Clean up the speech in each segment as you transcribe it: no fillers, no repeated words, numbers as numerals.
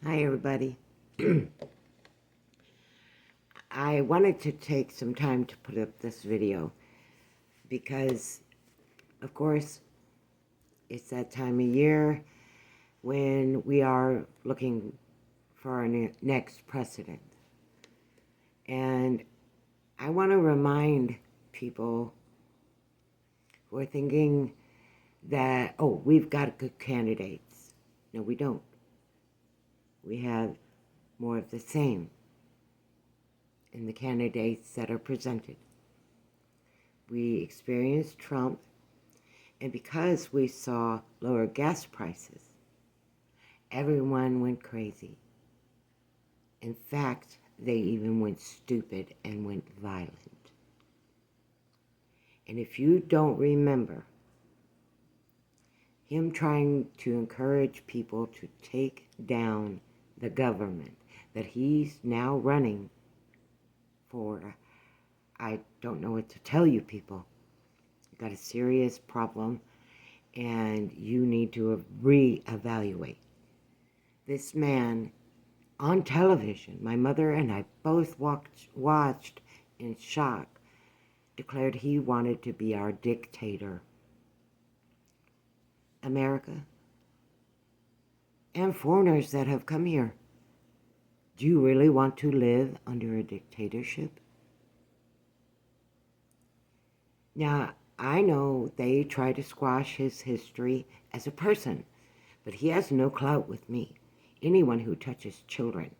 Hi, everybody. I wanted to take some time to put up this video because, of course, it's that time of year when we are looking for our next president. And I want to remind people who are thinking that, oh, we've got good candidates. No, we don't. We have more of the same in the candidates that are presented. We experienced Trump, and because we saw lower gas prices, everyone went crazy. In fact, they even went stupid and went violent. And if you don't remember him trying to encourage people to take down the government that he's now running for, I don't know what to tell you people. You've got a serious problem and you need to reevaluate. This man on television, my mother and I both watched in shock, declared he wanted to be our dictator. America and foreigners that have come here, do you really want to live under a dictatorship? Now, I know they try to squash his history as a person, but he has no clout with me. Anyone who touches children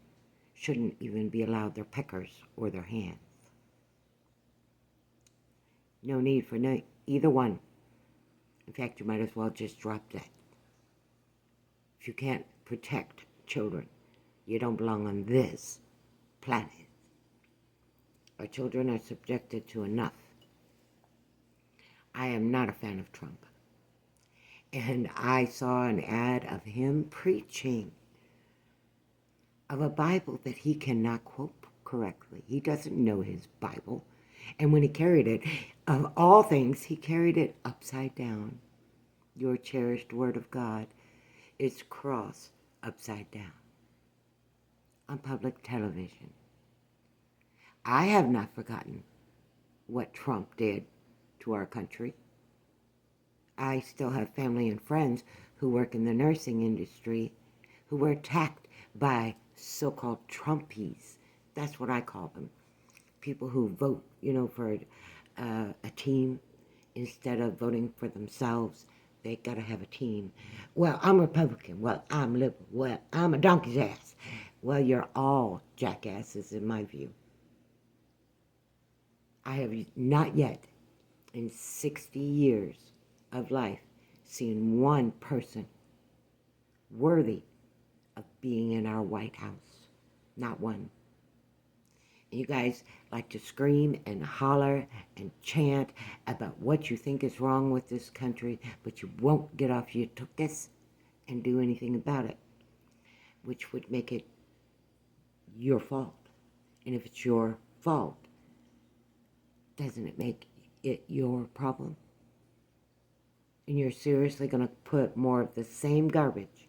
shouldn't even be allowed their peckers or their hands. No need for either one. In fact, you might as well just drop that. If you can't protect children, you don't belong on this planet. Our children are subjected to enough. I am not a fan of Trump. And I saw an ad of him preaching of a Bible that he cannot quote correctly. He doesn't know his Bible. And when he carried it, of all things, he carried it upside down. Your cherished word of God is crossed upside down on public television. I have not forgotten what Trump did to our country. I still have family and friends who work in the nursing industry who were attacked by so-called Trumpies. That's what I call them. People who vote, for a team instead of voting for themselves. They gotta have a team. Well, I'm Republican. Well, I'm liberal. Well, I'm a donkey's ass. Well, you're all jackasses in my view. I have not yet, in 60 years of life, seen one person worthy of being in our White House. Not one. You guys like to scream and holler and chant about what you think is wrong with this country, but you won't get off your tuchus and do anything about it, which would make it your fault. And if it's your fault, doesn't it make it your problem? And you're seriously going to put more of the same garbage.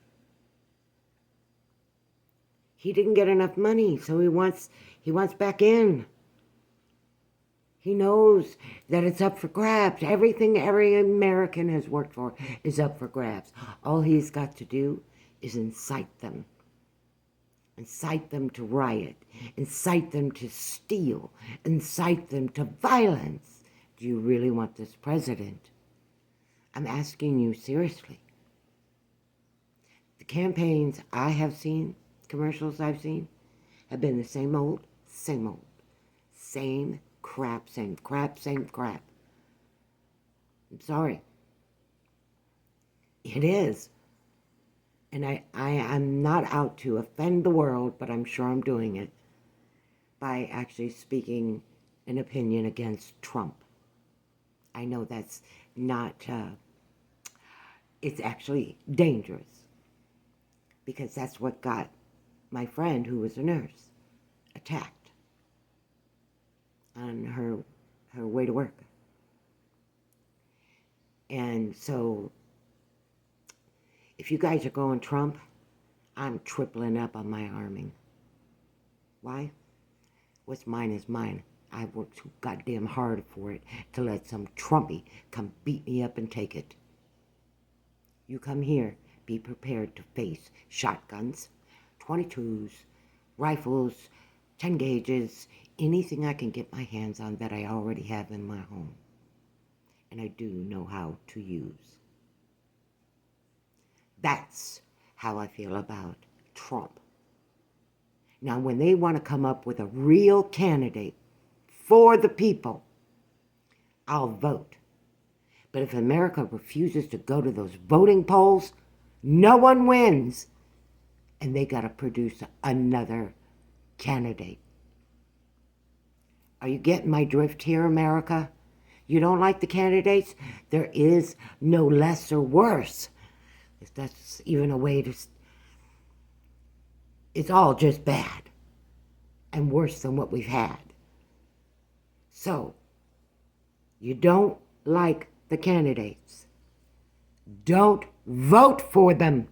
He didn't get enough money, so he wants back in. He knows that it's up for grabs. Everything every American has worked for is up for grabs. All he's got to do is incite them. Incite them to riot. Incite them to steal. Incite them to violence. Do you really want this president? I'm asking you seriously. The campaigns I have seen, commercials I've seen, have been the same old, same old. Same crap, same crap, same crap. I'm sorry. It is. And I'm not out to offend the world, but I'm sure I'm doing it by actually speaking an opinion against Trump. I know that's not, it's actually dangerous because that's what got my friend, who was a nurse, attacked on her way to work. And so, if you guys are going Trump, I'm tripling up on my arming. Why? What's mine is mine. I've worked too goddamn hard for it to let some Trumpy come beat me up and take it. You come here, be prepared to face shotguns, 22s, rifles, 10 gauges, anything I can get my hands on that I already have in my home. And I do know how to use. That's how I feel about Trump. Now, when they want to come up with a real candidate for the people, I'll vote. But if America refuses to go to those voting polls, no one wins. And they got to produce another candidate. Are you getting my drift here, America? You don't like the candidates? There is no less or worse. If that's even a way to... It's all just bad and worse than what we've had. So, you don't like the candidates. Don't vote for them.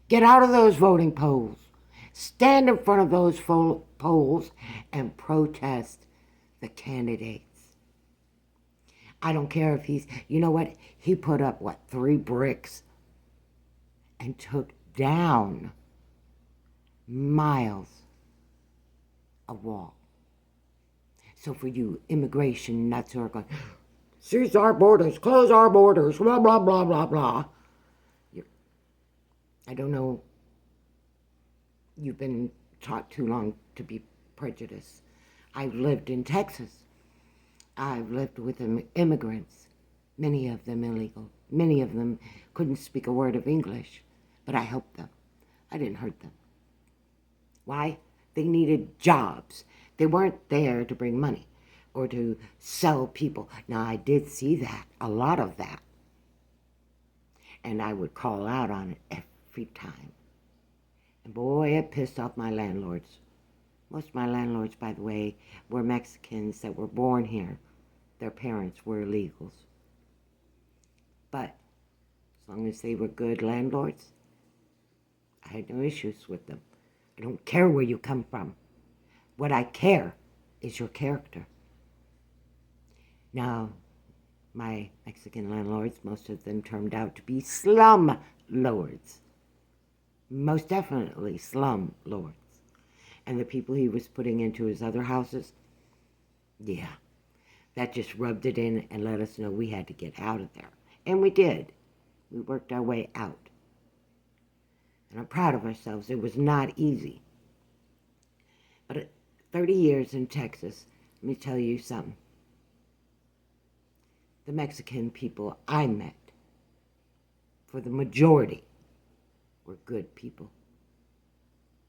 Get out of those voting polls. Stand in front of those polls and protest the candidates. I don't care if he's... You know what? He put up, 3 bricks and took down miles of wall. So for you immigration nuts who are going, seize our borders, close our borders, blah, blah, blah, blah, blah. I don't know. You've been taught too long to be prejudiced. I've lived in Texas. I've lived with immigrants, many of them illegal. Many of them couldn't speak a word of English, but I helped them. I didn't hurt them. Why? They needed jobs. They weren't there to bring money or to sell people. Now, I did see that, a lot of that. And I would call out on it every time. And boy, it pissed off my landlords. Most of my landlords, by the way, were Mexicans that were born here. Their parents were illegals. But as long as they were good landlords, I had no issues with them. I don't care where you come from. What I care is your character. Now, my Mexican landlords, most of them turned out to be slum lords. Most definitely slum lords. And the people he was putting into his other houses, yeah, that just rubbed it in and let us know we had to get out of there. And we did. We worked our way out. And I'm proud of ourselves. It was not easy. But at 30 years in Texas, let me tell you something. The Mexican people I met, for the majority, were good people.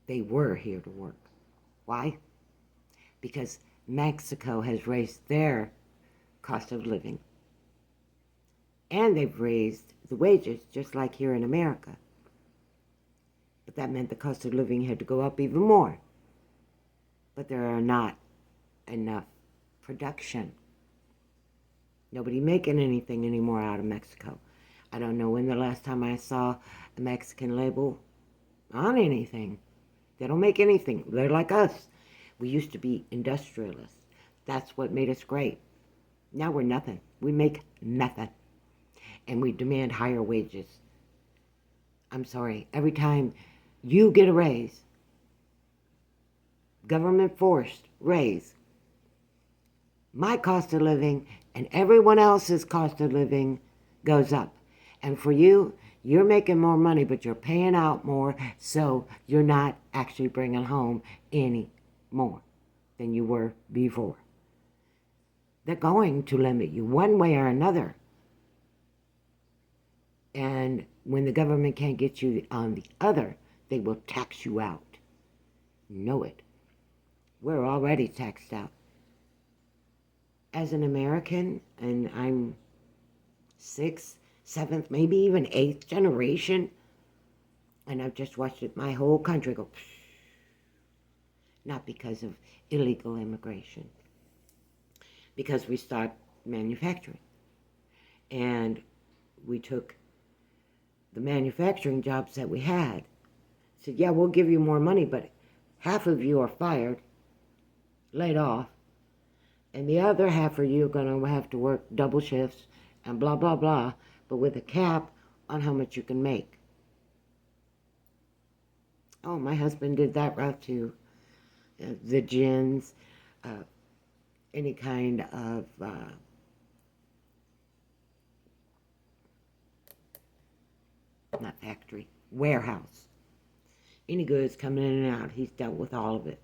They were here to work. Why? Because Mexico has raised their cost of living. And they've raised the wages, just like here in America. But that meant the cost of living had to go up even more. But there are not enough production. Nobody making anything anymore out of Mexico. I don't know when the last time I saw a Mexican label on anything. They don't make anything. They're like us. We used to be industrialists. That's what made us great. Now we're nothing. We make nothing. And we demand higher wages. I'm sorry. Every time you get a raise, government forced raise, my cost of living and everyone else's cost of living goes up. And for you, you're making more money, but you're paying out more, so you're not actually bringing home any more than you were before. They're going to limit you one way or another. And when the government can't get you on the other, they will tax you out. Know it. We're already taxed out. As an American, and I'm 6th, 7th, maybe even 8th generation, and I've just watched it, my whole country go, not because of illegal immigration, because we stopped manufacturing. And we took the manufacturing jobs that we had, said, yeah, we'll give you more money, but half of you are fired, laid off, and the other half of you are going to have to work double shifts and blah, blah, blah, but with a cap on how much you can make. Oh, my husband did that route too. The gins, any kind of not factory, warehouse. Any goods coming in and out, he's dealt with all of it.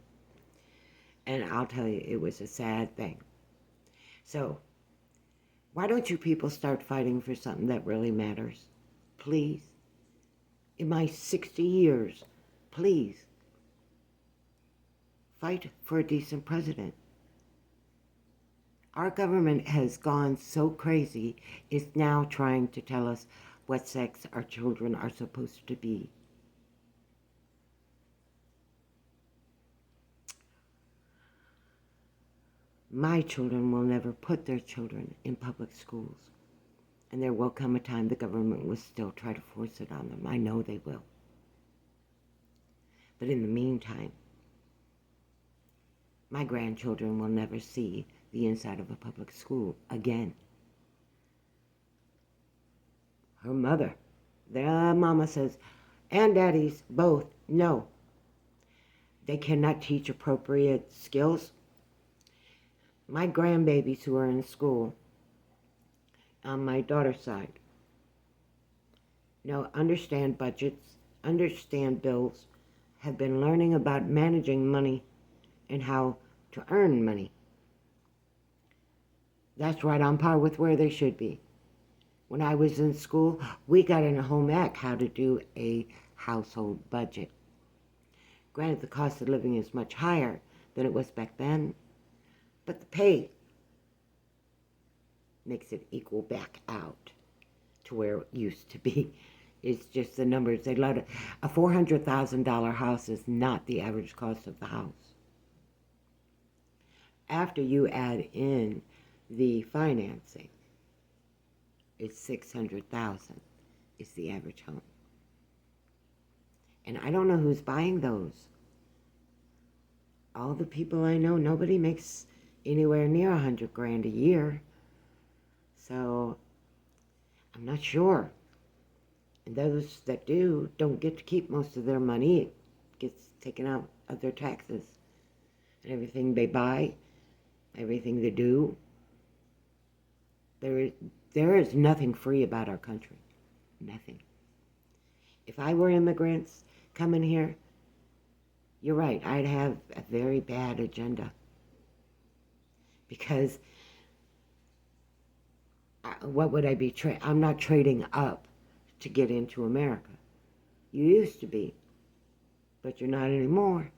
And I'll tell you, it was a sad thing. So, why don't you people start fighting for something that really matters? Please. In my 60 years, please. Fight for a decent president. Our government has gone so crazy, it's now trying to tell us what sex our children are supposed to be. My children will never put their children in public schools. And there will come a time the government will still try to force it on them. I know they will. But in the meantime, my grandchildren will never see the inside of a public school again. Her mother, their mama says, and daddies, both, no. They cannot teach appropriate skills. My grandbabies who are in school on my daughter's side understand budgets, understand bills, have been learning about managing money and how to earn money. That's right on par with where they should be. When I was in school, we got in a home ec how to do a household budget. Granted, the cost of living is much higher than it was back then, but the pay makes it equal back out to where it used to be. It's just the numbers. They let a $400,000 house is not the average cost of the house. After you add in the financing, it's $600,000 is the average home. And I don't know who's buying those. All the people I know, nobody makes anywhere near $100,000 a year. So I'm not sure. And those that do don't get to keep most of their money. It gets taken out of their taxes. And everything they buy, everything they do. There is nothing free about our country. Nothing. If I were immigrants coming here, you're right, I'd have a very bad agenda. Because what would I be I'm not trading up to get into America. You used to be, but you're not anymore.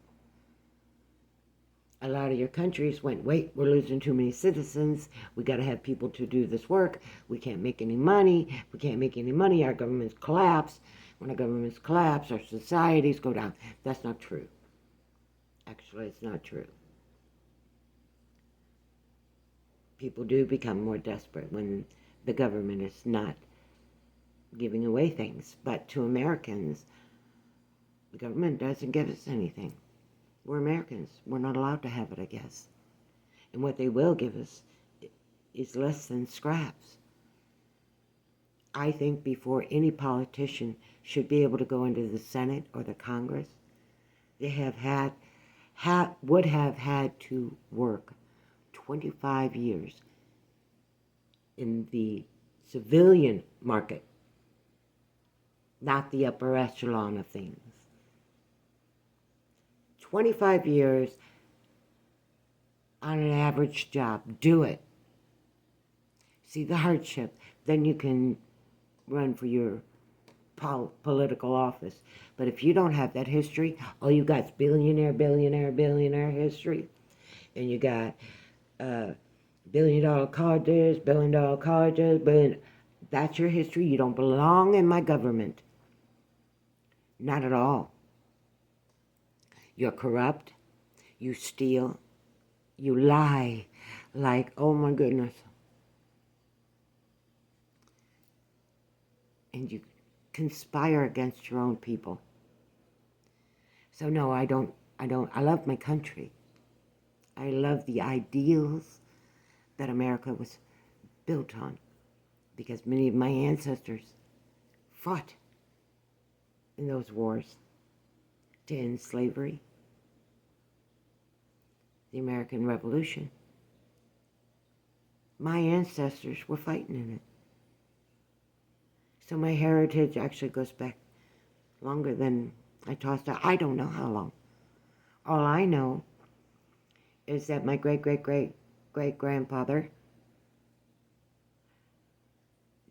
A lot of your countries went, wait, we're losing too many citizens. We got to have people to do this work. We can't make any money. We can't make any money. Our governments collapse. When our governments collapse, our societies go down. That's not true. Actually, it's not true. People do become more desperate when the government is not giving away things. But to Americans, the government doesn't give us anything. We're Americans. We're not allowed to have it, I guess. And what they will give us is less than scraps. I think before any politician should be able to go into the Senate or the Congress, they would have had to work 25 years in the civilian market, not the upper echelon of things. 25 years on an average job. Do it. See the hardship. Then you can run for your political office. But if you don't have that history, all you got is billionaire history. And you got billion-dollar colleges, that's your history. You don't belong in my government. Not at all. You're corrupt. You steal. You lie. Like, oh my goodness. And you conspire against your own people. So no, I love my country. I love the ideals that America was built on, because many of my ancestors fought in those wars to end slavery, the American Revolution. My ancestors were fighting in it. So my heritage actually goes back longer than I tossed out. I don't know how long. All I know is that my great-great-great-great-grandfather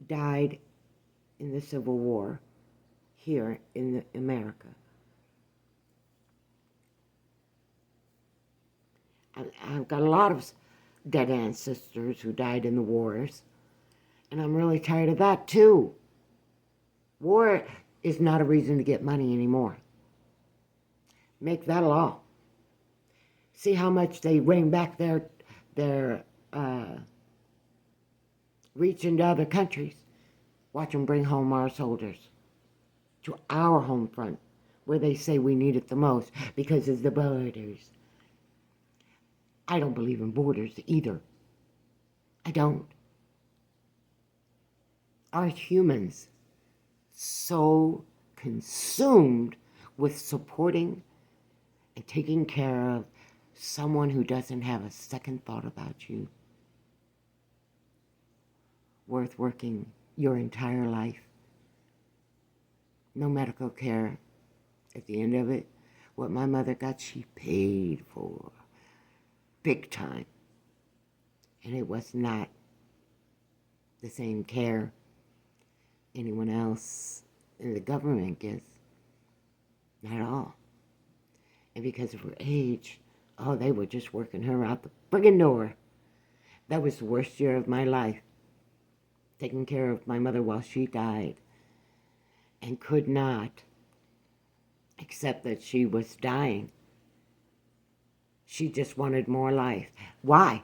died in the Civil War here in America. I've got a lot of dead ancestors who died in the wars, and I'm really tired of that too. War is not a reason to get money anymore. Make that a law. See how much they rein back their reach into other countries. Watch them bring home our soldiers to our home front, where they say we need it the most because of the borders. I don't believe in borders either. I don't. Are humans so consumed with supporting and taking care of someone who doesn't have a second thought about you, worth working your entire life? No medical care. At the end of it, what my mother got, she paid for. Big time. And it was not the same care anyone else in the government gets. Not at all. And because of her age, oh, they were just working her out the friggin' door. That was the worst year of my life. Taking care of my mother while she died. And could not accept that she was dying. She just wanted more life. Why?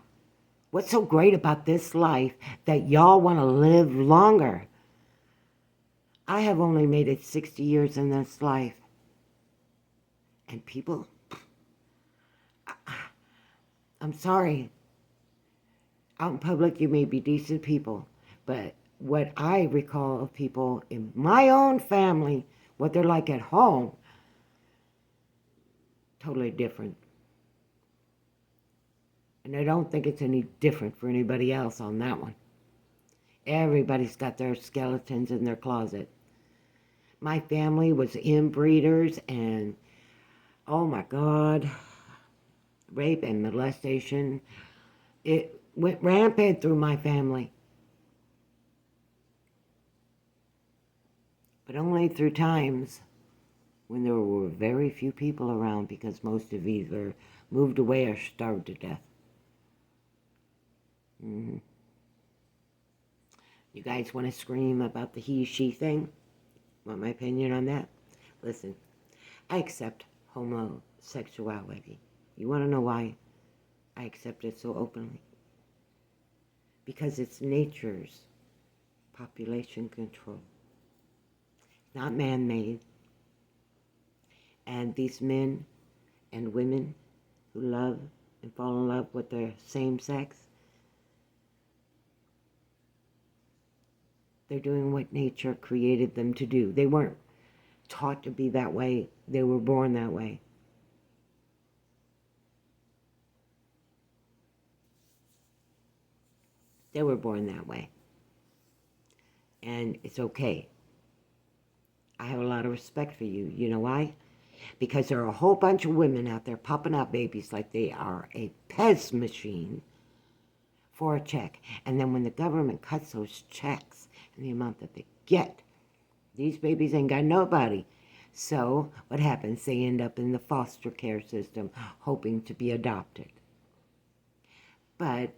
What's so great about this life that y'all want to live longer? I have only made it 60 years in this life. And people, I'm sorry. Out in public, you may be decent people. But what I recall of people in my own family, what they're like at home, totally different. And I don't think it's any different for anybody else on that one. Everybody's got their skeletons in their closet. My family was inbreeders and, oh my God, rape and molestation. It went rampant through my family. But only through times when there were very few people around, because most of either moved away or starved to death. Mm-hmm. You guys want to scream about the he-she thing? Want my opinion on that? Listen, I accept homosexuality. You want to know why I accept it so openly? Because it's nature's population control. Not man-made. And these men and women who love and fall in love with their same sex, they're doing what nature created them to do. They weren't taught to be that way. They were born that way. They were born that way. And it's okay. I have a lot of respect for you. You know why? Because there are a whole bunch of women out there popping out babies like they are a Pez machine for a check. And then when the government cuts those checks and the amount that they get, these babies ain't got nobody. So what happens? They end up in the foster care system hoping to be adopted. But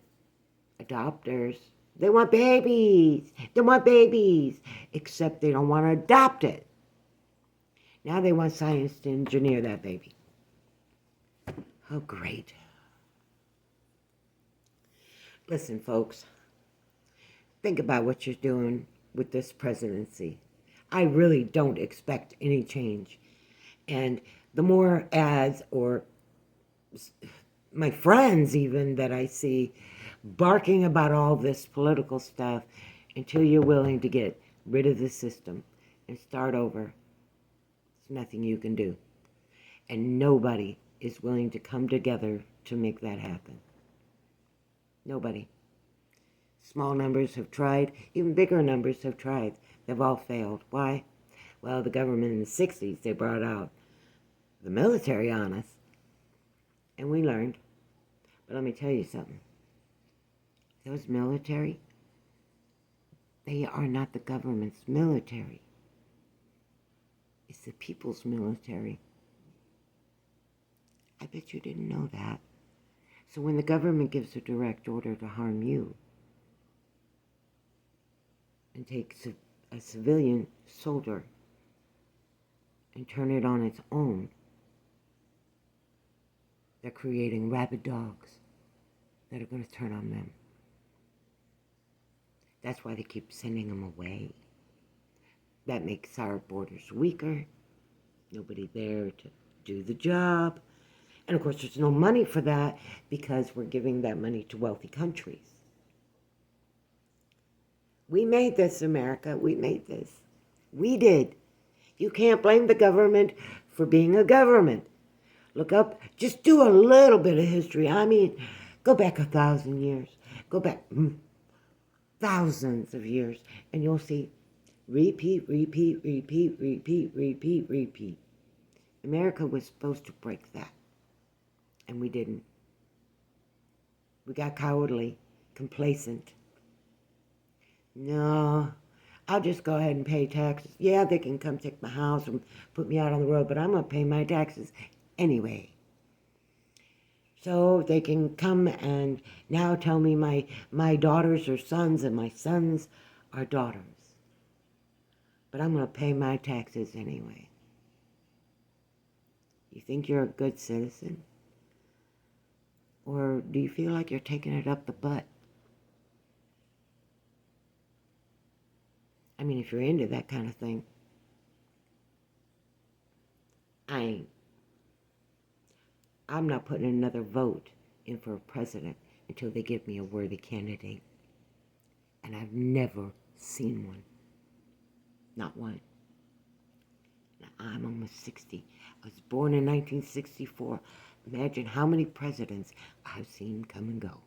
adopters, they want babies. They want babies. Except they don't want to adopt it. Now they want science to engineer that baby. Oh, great. Listen, folks. Think about what you're doing with this presidency. I really don't expect any change. And the more ads or my friends even that I see barking about all this political stuff until you're willing to get rid of the system and start over. There's nothing you can do. And nobody is willing to come together to make that happen. Nobody. Small numbers have tried. Even bigger numbers have tried. They've all failed. Why? Well, the government in the 60s, they brought out the military on us. And we learned. But let me tell you something. Those military, they are not the government's military. It's the people's military. I bet you didn't know that. So when the government gives a direct order to harm you and take a civilian soldier and turn it on its own, they're creating rabid dogs that are going to turn on them. That's why they keep sending them away. That makes our borders weaker. Nobody there to do the job. And of course, there's no money for that because we're giving that money to wealthy countries. We made this, America. We made this. We did. You can't blame the government for being a government. Look up, just do a little bit of history. I mean, go back 1,000 years. Go back thousands of years, and you'll see repeat, repeat, repeat, repeat, repeat, repeat. America was supposed to break that, and we didn't. We got cowardly, complacent. No, I'll just go ahead and pay taxes. Yeah, they can come take my house and put me out on the road, but I'm going to pay my taxes anyway. So they can come and now tell me my daughters are sons and my sons are daughters. But I'm going to pay my taxes anyway. You think you're a good citizen? Or do you feel like you're taking it up the butt? I mean, if you're into that kind of thing, I ain't. I'm not putting another vote in for a president until they give me a worthy candidate. And I've never seen one. Not one. Now, I'm almost 60. I was born in 1964. Imagine how many presidents I've seen come and go.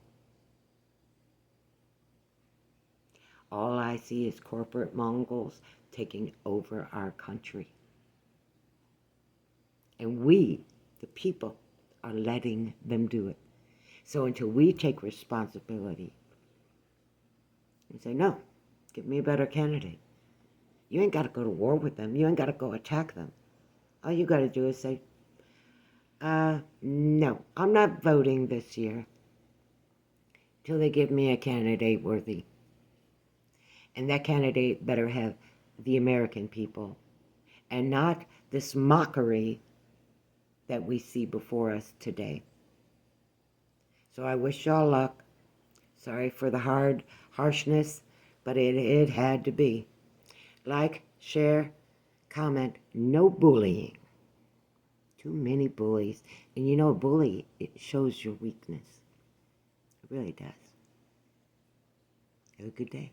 All I see is corporate Mongols taking over our country. And we, the people, are letting them do it. So until we take responsibility and say, no, give me a better candidate. You ain't got to go to war with them. You ain't got to go attack them. All you got to do is say, no, I'm not voting this year till they give me a candidate worthy. And that candidate better have the American people and not this mockery that we see before us today. So I wish y'all luck. Sorry for the harshness, but it had to be. Like, share, comment, no bullying. Too many bullies. And you know, a bully, it shows your weakness. It really does. Have a good day.